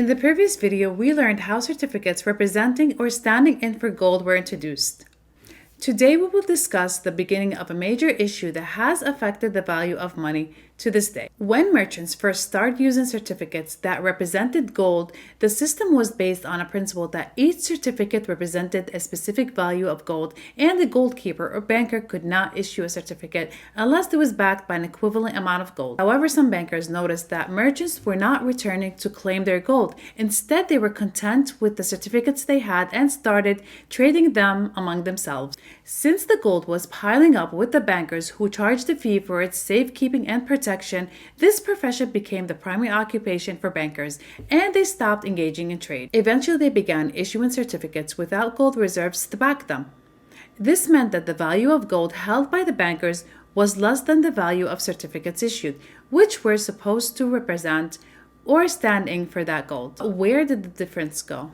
In the previous video, we learned how certificates representing or standing in for gold were introduced. Today, we will discuss the beginning of a major issue that has affected the value of money to this day. When merchants first started using certificates that represented gold, the system was based on a principle that each certificate represented a specific value of gold, and the gold keeper or banker could not issue a certificate unless it was backed by an equivalent amount of gold. However, some bankers noticed that merchants were not returning to claim their gold. Instead, they were content with the certificates they had and started trading them among themselves. Since the gold was piling up with the bankers who charged a fee for its safekeeping and protection, this profession became the primary occupation for bankers, and they stopped engaging in trade. Eventually, they began issuing certificates without gold reserves to back them. This meant that the value of gold held by the bankers was less than the value of certificates issued, which were supposed to represent or stand in for that gold. Where did the difference go?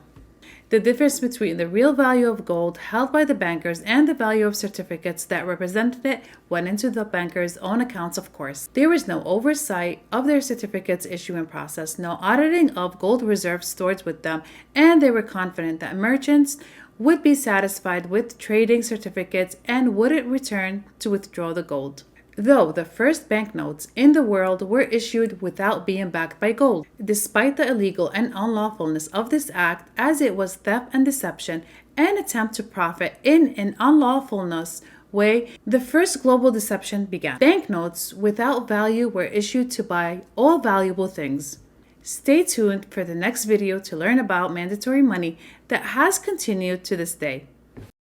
The difference between the real value of gold held by the bankers and the value of certificates that represented it went into the bankers' own accounts, of course. There was no oversight of their certificates issuing process, no auditing of gold reserves stored with them, and they were confident that merchants would be satisfied with trading certificates and wouldn't return to withdraw the gold. Though the first banknotes in the world were issued without being backed by gold. Despite the illegal and unlawfulness of this act, as it was theft and deception, an attempt to profit in an unlawfulness way, the first global deception began. Banknotes without value were issued to buy all valuable things. Stay tuned for the next video to learn about mandatory money that has continued to this day.